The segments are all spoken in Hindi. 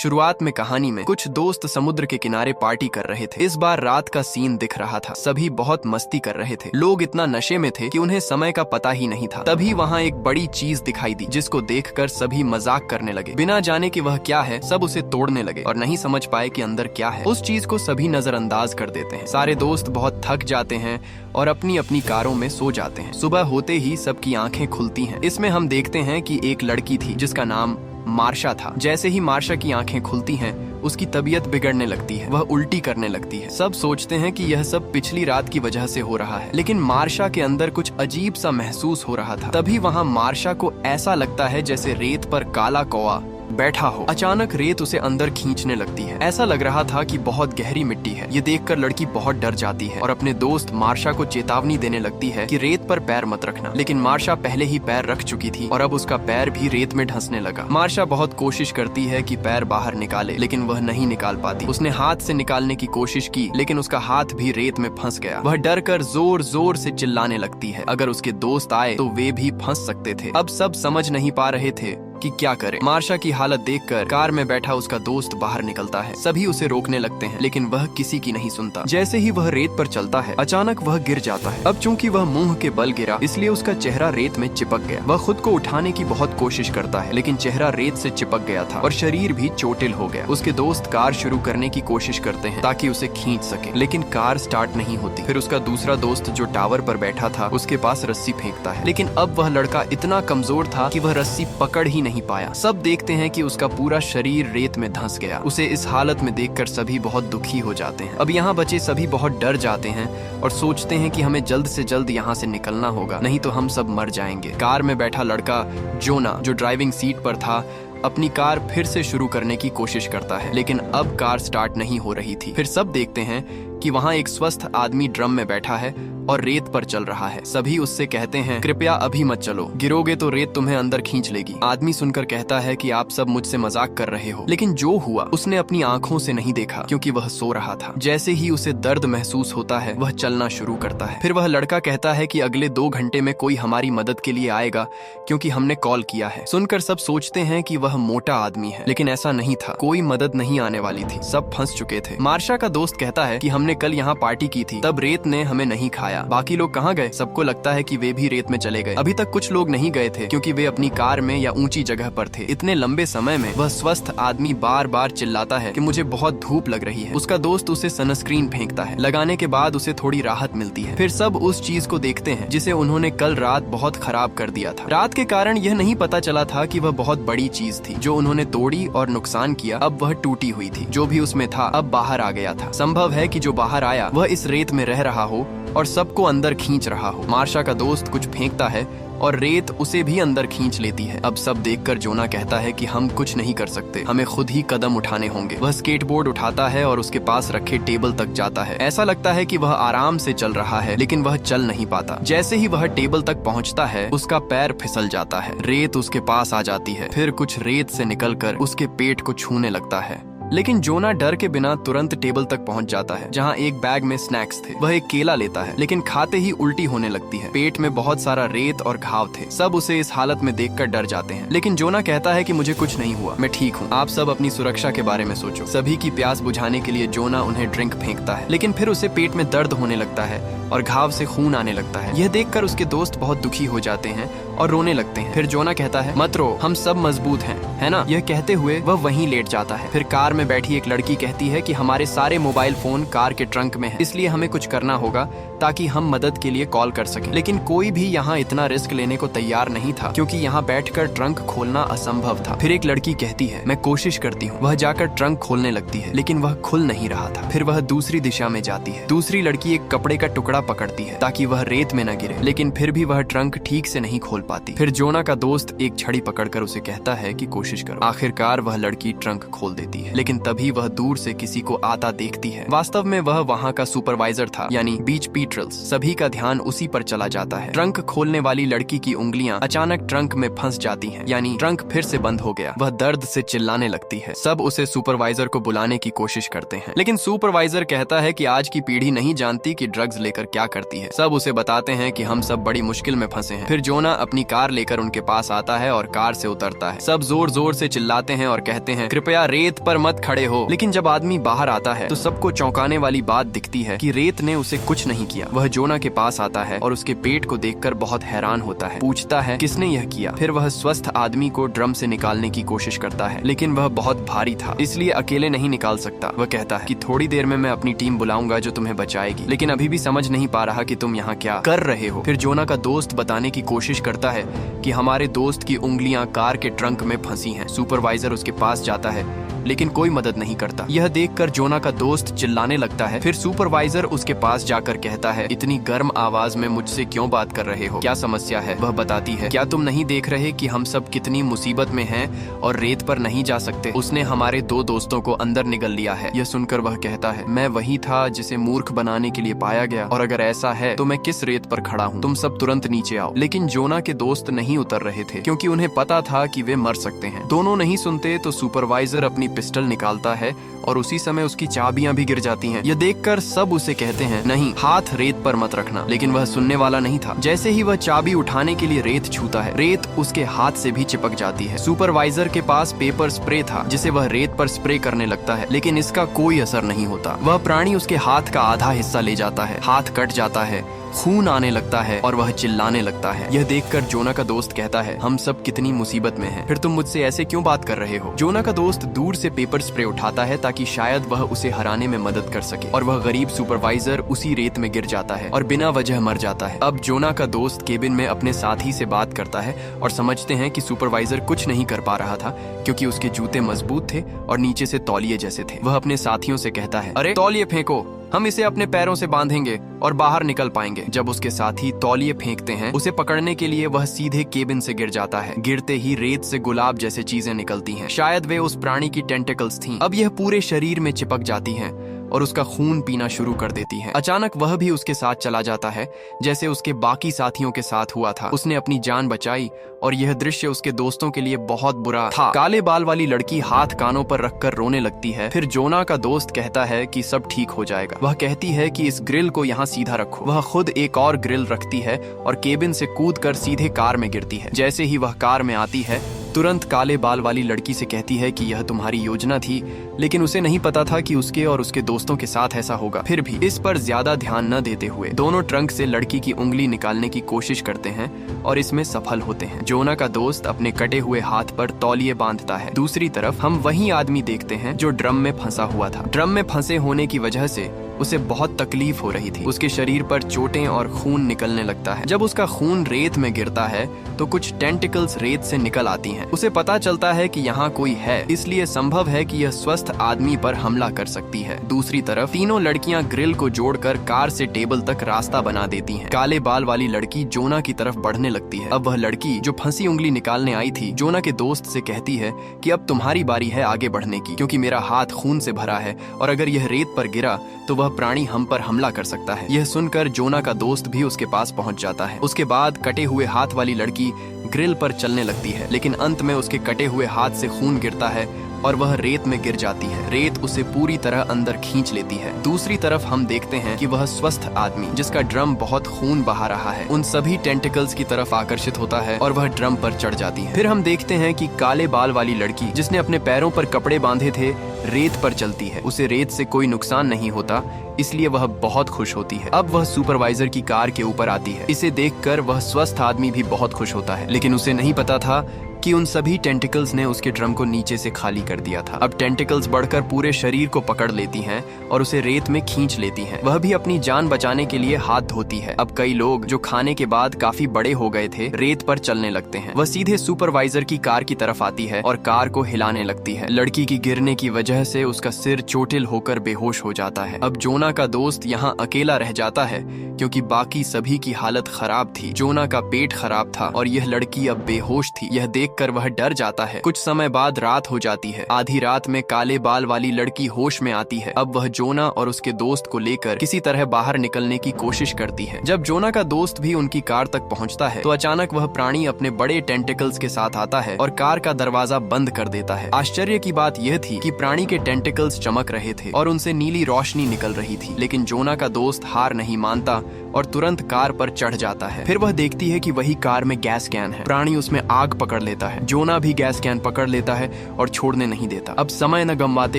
शुरुआत में कहानी में कुछ दोस्त समुद्र के किनारे पार्टी कर रहे थे। इस बार रात का सीन दिख रहा था। सभी बहुत मस्ती कर रहे थे। लोग इतना नशे में थे कि उन्हें समय का पता ही नहीं था। तभी वहाँ एक बड़ी चीज दिखाई दी, जिसको देखकर सभी मजाक करने लगे। बिना जाने कि वह क्या है, सब उसे तोड़ने लगे और नहीं समझ पाए कि अंदर क्या है। उस चीज को सभी नजरअंदाज कर देते हैं। सारे दोस्त बहुत थक जाते हैं और अपनी अपनी कारों में सो जाते हैं। सुबह होते ही सबकी आंखें खुलती हैं। इसमें हम देखते हैं कि एक लड़की थी जिसका नाम मार्शा था। जैसे ही मार्शा की आंखें खुलती हैं, उसकी तबीयत बिगड़ने लगती है। वह उल्टी करने लगती है। सब सोचते हैं कि यह सब पिछली रात की वजह से हो रहा है, लेकिन मार्शा के अंदर कुछ अजीब सा महसूस हो रहा था। तभी वहाँ मार्शा को ऐसा लगता है जैसे रेत पर काला कौवा बैठा हो। अचानक रेत उसे अंदर खींचने लगती है। ऐसा लग रहा था कि बहुत गहरी मिट्टी है। ये देखकर लड़की बहुत डर जाती है और अपने दोस्त मार्शा को चेतावनी देने लगती है कि रेत पर पैर मत रखना। लेकिन मार्शा पहले ही पैर रख चुकी थी और अब उसका पैर भी रेत में धंसने लगा। मार्शा बहुत कोशिश करती है कि पैर बाहर निकाले, लेकिन वह नहीं निकाल पाती। उसने हाथ से निकालने की कोशिश की, लेकिन उसका हाथ भी रेत में फंस गया। वह डर कर जोर जोर से चिल्लाने लगती है। अगर उसके दोस्त आए तो वे भी फंस सकते थे। अब सब समझ नहीं पा रहे थे कि क्या करे। मार्शा की हालत देखकर कार में बैठा उसका दोस्त बाहर निकलता है। सभी उसे रोकने लगते हैं, लेकिन वह किसी की नहीं सुनता। जैसे ही वह रेत पर चलता है, अचानक वह गिर जाता है। अब चूंकि वह मुंह के बल गिरा, इसलिए उसका चेहरा रेत में चिपक गया। वह खुद को उठाने की बहुत कोशिश करता है, लेकिन चेहरा रेत से चिपक गया था और शरीर भी चोटिल हो गया। उसके दोस्त कार शुरू करने की कोशिश करते हैं ताकि उसे खींच सके, लेकिन कार स्टार्ट नहीं होती। फिर उसका दूसरा दोस्त जो टावर पर बैठा था, उसके पास रस्सी फेंकता है, लेकिन अब वह लड़का इतना कमजोर था कि वह रस्सी पकड़ ही नहीं पाया। सब देखते हैं कि उसका पूरा शरीर रेत में धंस गया। उसे इस हालत में देखकर सभी बहुत दुखी हो जाते हैं। अब यहाँ बचे सभी बहुत डर जाते हैं और सोचते हैं कि हमें जल्द से जल्द यहाँ से निकलना होगा, नहीं तो हम सब मर जाएंगे। कार में बैठा लड़का जोना, जो ड्राइविंग सीट पर था, अपनी कार फिर से शुरू करने की कोशिश करता है, लेकिन अब कार स्टार्ट नहीं हो रही थी। फिर सब देखते हैं कि वहाँ एक स्वस्थ आदमी ड्रम में बैठा है और रेत पर चल रहा है। सभी उससे कहते हैं, कृपया अभी मत चलो, गिरोगे तो रेत तुम्हें अंदर खींच लेगी। आदमी सुनकर कहता है कि आप सब मुझसे मजाक कर रहे हो, लेकिन जो हुआ उसने अपनी आंखों से नहीं देखा, क्योंकि वह सो रहा था। जैसे ही उसे दर्द महसूस होता है, वह चलना शुरू करता है। फिर वह लड़का कहता है कि अगले 2 घंटे में कोई हमारी मदद के लिए आएगा, क्योंकि हमने कॉल किया है। सुनकर सब सोचते हैं कि वह मोटा आदमी है, लेकिन ऐसा नहीं था। कोई मदद नहीं आने वाली थी, सब फंस चुके थे। मार्शा का दोस्त कहता है कि हमने कल यहाँ पार्टी की थी, तब रेत ने हमें नहीं खाया। बाकी लोग कहाँ गए? सबको लगता है कि वे भी रेत में चले गए। अभी तक कुछ लोग नहीं गए थे, क्योंकि वे अपनी कार में या ऊंची जगह पर थे। इतने लंबे समय में वह स्वस्थ आदमी बार बार चिल्लाता है कि मुझे बहुत धूप लग रही है। उसका दोस्त उसे सनस्क्रीन फेंकता है। लगाने के बाद उसे थोड़ी राहत मिलती है। फिर सब उस चीज को देखते हैं जिसे उन्होंने कल रात बहुत खराब कर दिया था। रात के कारण यह नहीं पता चला था कि वह बहुत बड़ी चीज थी जो उन्होंने तोड़ी और नुकसान किया। अब वह टूटी हुई थी। जो भी उसमें था अब बाहर आ गया था। संभव है कि जो बाहर आया वह इस रेत में रह रहा हो और सबको अंदर खींच रहा हो। मार्शा का दोस्त कुछ फेंकता है और रेत उसे भी अंदर खींच लेती है। अब सब देखकर जोना कहता है कि हम कुछ नहीं कर सकते, हमें खुद ही कदम उठाने होंगे। वह स्केटबोर्ड उठाता है और उसके पास रखे टेबल तक जाता है। ऐसा लगता है कि वह आराम से चल रहा है, लेकिन वह चल नहीं पाता। जैसे ही वह टेबल तक पहुंचता है, उसका पैर फिसल जाता है। रेत उसके पास आ जाती है। फिर कुछ रेत से निकलकर उसके पेट को छूने लगता है, लेकिन जोना डर के बिना तुरंत टेबल तक पहुंच जाता है, जहां एक बैग में स्नैक्स थे। वह एक केला लेता है, लेकिन खाते ही उल्टी होने लगती है। पेट में बहुत सारा रेत और घाव थे। सब उसे इस हालत में देखकर डर जाते हैं, लेकिन जोना कहता है कि मुझे कुछ नहीं हुआ, मैं ठीक हूँ। आप सब अपनी सुरक्षा के बारे में सोचो। सभी की प्यास बुझाने के लिए जोना उन्हें ड्रिंक फेंकता है, लेकिन फिर उसे पेट में दर्द होने लगता है और घाव से खून आने लगता है। यह देखकर उसके दोस्त बहुत दुखी हो जाते हैं और रोने लगते हैं। फिर जोना कहता है, मत रो, हम सब मजबूत हैं, है ना? यह कहते हुए वह वहीं लेट जाता है। फिर कार में बैठी एक लड़की कहती है कि हमारे सारे मोबाइल फोन कार के ट्रंक में हैं, इसलिए हमें कुछ करना होगा ताकि हम मदद के लिए कॉल कर सकें। लेकिन कोई भी यहाँ इतना रिस्क लेने को तैयार नहीं था, क्योंकि यहाँ बैठकर ट्रंक खोलना असंभव था। फिर एक लड़की कहती है, मैं कोशिश करती हूँ। वह जाकर ट्रंक खोलने लगती है, लेकिन वह खुल नहीं रहा था। फिर वह दूसरी दिशा में जाती है। दूसरी लड़की एक कपड़े का टुकड़ा पकड़ती है ताकि वह रेत में न गिरे, लेकिन फिर भी वह ट्रंक ठीक से नहीं खोल पाती। फिर जोना का दोस्त एक छड़ी पकड़कर उसे कहता है कि कोशिश करो। आखिरकार वह लड़की ट्रंक खोल देती है, लेकिन लेकिन तभी वह दूर से किसी को आता देखती है। वास्तव में वह वहाँ का सुपरवाइजर था, यानी बीच पीटरल्स। सभी का ध्यान उसी पर चला जाता है। ट्रंक खोलने वाली लड़की की उंगलियां अचानक ट्रंक में फंस जाती हैं, यानी ट्रंक फिर से बंद हो गया। वह दर्द से चिल्लाने लगती है। सब उसे सुपरवाइजर को बुलाने की कोशिश करते हैं, लेकिन सुपरवाइजर कहता है कि आज की पीढ़ी नहीं जानती कि ड्रग्स लेकर क्या करती है। सब उसे बताते हैं कि हम सब बड़ी मुश्किल में फंसे हैं। फिर जोना अपनी कार लेकर उनके पास आता है और कार से उतरता है। सब जोर जोर से चिल्लाते हैं और कहते हैं, कृपया रेत पर मत खड़े हो। लेकिन जब आदमी बाहर आता है तो सबको चौंकाने वाली बात दिखती है कि रेत ने उसे कुछ नहीं किया। वह जोना के पास आता है और उसके पेट को देखकर बहुत हैरान होता है। पूछता है, किसने यह किया? फिर वह स्वस्थ आदमी को ड्रम से निकालने की कोशिश करता है, लेकिन वह बहुत भारी था, इसलिए अकेले नहीं निकाल सकता। वह कहता है कि थोड़ी देर में मैं अपनी टीम बुलाऊंगा जो तुम्हें बचाएगी, लेकिन अभी भी समझ नहीं पा रहा कि तुम यहाँ क्या कर रहे हो। फिर जोना का दोस्त बताने की कोशिश करता है कि हमारे दोस्त की उंगलियां कार के ट्रंक में फंसी हैं। सुपरवाइजर उसके पास जाता है, लेकिन कोई मदद नहीं करता। यह देखकर जोना का दोस्त चिल्लाने लगता है। फिर सुपरवाइजर उसके पास जाकर कहता है, इतनी गर्म आवाज में मुझसे क्यों बात कर रहे हो? क्या समस्या है? वह बताती है, क्या तुम नहीं देख रहे कि हम सब कितनी मुसीबत में हैं और रेत पर नहीं जा सकते? उसने हमारे 2 दोस्तों को अंदर निगल लिया है। यह सुनकर वह कहता है, मैं वही था जिसे मूर्ख बनाने के लिए पाया गया, और अगर ऐसा है तो मैं किस रेत पर खड़ा हूँ? तुम सब तुरंत नीचे आओ। लेकिन जोना के दोस्त नहीं उतर रहे थे, क्योंकि उन्हें पता था कि वे मर सकते हैं। दोनों नहीं सुनते तो सुपरवाइजर अपनी पिस्टल निकालता है और उसी समय उसकी चाबियां भी गिर जाती हैं। यह देखकर सब उसे कहते हैं, नहीं, हाथ रेत पर मत रखना। लेकिन वह सुनने वाला नहीं था। जैसे ही वह चाबी उठाने के लिए रेत छूता है, रेत उसके हाथ से भी चिपक जाती है। सुपरवाइजर के पास पेपर स्प्रे था, जिसे वह रेत पर स्प्रे करने लगता है, लेकिन इसका कोई असर नहीं होता। वह प्राणी उसके हाथ का आधा हिस्सा ले जाता है, हाथ कट जाता है, खून आने लगता है और वह चिल्लाने लगता है। यह देखकर जोना का दोस्त कहता है, हम सब कितनी मुसीबत में हैं, फिर तुम मुझसे ऐसे क्यों बात कर रहे हो? जोना का दोस्त दूर से पेपर स्प्रे उठाता है ताकि शायद वह उसे हराने में मदद कर सके, और वह गरीब सुपरवाइजर उसी रेत में गिर जाता है और बिना वजह मर जाता है। अब जोना का दोस्त केबिन में अपने साथी से बात करता है और समझते हैं कि सुपरवाइजर कुछ नहीं कर पा रहा था, क्योंकि उसके जूते मजबूत थे और नीचे से तौलिए जैसे थे। वह अपने साथियों से कहता है, अरे तौलिए फेंको, हम इसे अपने पैरों से बांधेंगे और बाहर निकल पाएंगे। जब उसके साथी तौलिए फेंकते हैं उसे पकड़ने के लिए, वह सीधे केबिन से गिर जाता है। गिरते ही रेत से गुलाब जैसे चीजें निकलती हैं। शायद वे उस प्राणी की टेंटिकल्स थीं। अब यह पूरे शरीर में चिपक जाती हैं और उसका खून पीना शुरू कर देती है। अचानक वह भी उसके साथ चला जाता है, जैसे उसके बाकी साथियों के साथ हुआ था। उसने अपनी जान बचाई और यह दृश्य उसके दोस्तों के लिए बहुत बुरा था। काले बाल वाली लड़की हाथ कानों पर रखकर रोने लगती है। फिर जोना का दोस्त कहता है कि सब ठीक हो जाएगा। वह कहती है कि इस ग्रिल को यहाँ सीधा रखो। वह खुद एक और ग्रिल रखती है और केबिन से कूदकर सीधे कार में गिरती है। जैसे ही वह कार में आती है, तुरंत काले बाल वाली लड़की से कहती है कि यह तुम्हारी योजना थी, लेकिन उसे नहीं पता था कि उसके और उसके दोस्तों के साथ ऐसा होगा। फिर भी इस पर ज्यादा ध्यान न देते हुए दोनों ट्रंक से लड़की की उंगली निकालने की कोशिश करते हैं और इसमें सफल होते हैं। जोना का दोस्त अपने कटे हुए हाथ पर तौलिए बांधता है। दूसरी तरफ हम वही आदमी देखते हैं जो ड्रम में फंसा हुआ था। ड्रम में फंसे होने की वजह से उसे बहुत तकलीफ हो रही थी। उसके शरीर पर चोटें और खून निकलने लगता है। जब उसका खून रेत में गिरता है तो कुछ टेंटिकल्स रेत से निकल आती हैं। उसे पता चलता है कि यहाँ कोई है, इसलिए संभव है कि यह स्वस्थ आदमी पर हमला कर सकती है। दूसरी तरफ तीनों लड़कियां ग्रिल को जोड़कर कार से टेबल तक रास्ता बना देती हैं। काले बाल वाली लड़की जोना की तरफ बढ़ने लगती है। अब वह लड़की जो फंसी उंगली निकालने आई थी, जोना के दोस्त से कहती है कि अब तुम्हारी बारी है आगे बढ़ने की, क्योंकि मेरा हाथ खून से भरा है और अगर यह रेत पर गिरा तो वह प्राणी हम पर हमला कर सकता है। यह सुनकर जोना का दोस्त भी उसके पास पहुंच जाता है। उसके बाद कटे हुए हाथ वाली लड़की ग्रिल पर चलने लगती है, लेकिन अंत में उसके कटे हुए हाथ से खून गिरता है और वह रेत में गिर जाती है। रेत उसे पूरी तरह अंदर खींच लेती है। दूसरी तरफ हम देखते हैं कि वह स्वस्थ आदमी जिसका ड्रम बहुत खून बहा रहा है, उन सभी टेंटिकल्स की तरफ आकर्षित होता है और वह ड्रम पर चढ़ जाती है। फिर हम देखते हैं कि काले बाल वाली लड़की जिसने अपने पैरों पर कपड़े बांधे थे, रेत पर चलती है। उसे रेत से कोई नुकसान नहीं होता, इसलिए वह बहुत खुश होती है। अब वह सुपरवाइजर की कार के ऊपर आती है। इसे देखकर वह स्वस्थ आदमी भी बहुत खुश होता है, लेकिन उसे नहीं पता था कि उन सभी टेंटिकल्स ने उसके ड्रम को नीचे से खाली कर दिया था। अब टेंटिकल्स बढ़कर पूरे शरीर को पकड़ लेती हैं और उसे रेत में खींच लेती हैं। वह भी अपनी जान बचाने के लिए हाथ धोती है। अब कई लोग जो खाने के बाद काफी बड़े हो गए थे, रेत पर चलने लगते हैं। वह सीधे सुपरवाइजर की कार की तरफ आती है और कार को हिलाने लगती है। लड़की की गिरने की वजह से उसका सिर चोटिल होकर बेहोश हो जाता है। अब जोना जोना का दोस्त यहाँ अकेला रह जाता है क्योंकि बाकी सभी की हालत खराब थी। जोना का पेट खराब था और यह लड़की अब बेहोश थी। यह देखकर वह डर जाता है। कुछ समय बाद रात हो जाती है। आधी रात में काले बाल वाली लड़की होश में आती है। अब वह जोना और उसके दोस्त को लेकर किसी तरह बाहर निकलने की कोशिश करती है। जब जोना का दोस्त भी उनकी कार तक पहुंचता है तो अचानक वह प्राणी अपने बड़े टेंटिकल्स के साथ आता है और कार का दरवाजा बंद कर देता है। आश्चर्य की बात यह थी कि प्राणी के टेंटिकल्स चमक रहे थे और उनसे नीली रोशनी निकल रही थी। लेकिन जोना का दोस्त हार नहीं मानता और तुरंत कार पर चढ़ जाता है। फिर वह देखती है कि वही कार में गैस कैन है। प्राणी उसमें आग पकड़ लेता है। जोना भी गैस कैन पकड़ लेता है और छोड़ने नहीं देता। अब समय न गंवाते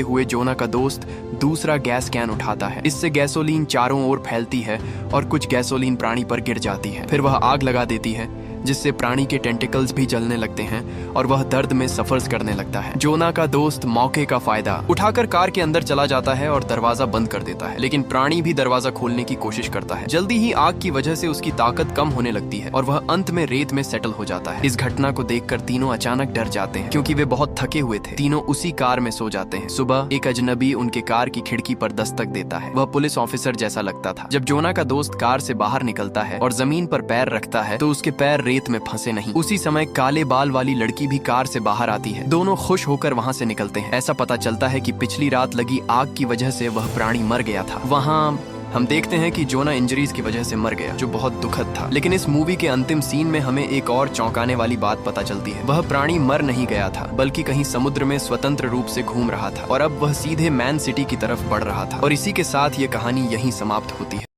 हुए जोना का दोस्त दूसरा गैस कैन उठाता है। इससे गैसोलीन चारों ओर फैलती है और कुछ गैसोलीन प्राणी पर गिर जाती है। फिर वह आग लगा देती है जिससे प्राणी के टेंटिकल्स भी जलने लगते हैं और वह दर्द में सफर्स करने लगता है। जोना का दोस्त मौके का फायदा उठाकर कार के अंदर चला जाता है और दरवाजा बंद कर देता है। लेकिन प्राणी भी दरवाजा खोलने की कोशिश करता है। जल्दी ही आग की वजह से उसकी ताकत कम होने लगती है और वह अंत में रेत में सेटल हो जाता है। इस घटना को देखकर तीनों अचानक डर जाते हैं क्योंकि वे बहुत थके हुए थे। तीनों उसी कार में सो जाते हैं। सुबह एक अजनबी उनके कार की खिड़की पर दस्तक देता है। वह पुलिस ऑफिसर जैसा लगता था। जब जोना का दोस्त कार से बाहर निकलता है और जमीन पर पैर रखता है तो उसके पैर रेत में फंसे नहीं। उसी समय काले बाल वाली लड़की भी कार से बाहर आती है। दोनों खुश होकर वहाँ से निकलते हैं। ऐसा पता चलता है कि पिछली रात लगी आग की वजह से वह प्राणी मर गया था। वहाँ हम देखते हैं कि जोना इंजरीज की वजह से मर गया, जो बहुत दुखद था। लेकिन इस मूवी के अंतिम सीन में हमें एक और चौंकाने वाली बात पता चलती है। वह प्राणी मर नहीं गया था, बल्कि कहीं समुद्र में स्वतंत्र रूप से घूम रहा था और अब वह सीधे मैन सिटी की तरफ बढ़ रहा था। और इसी के साथ ये कहानी यहीं समाप्त होती है।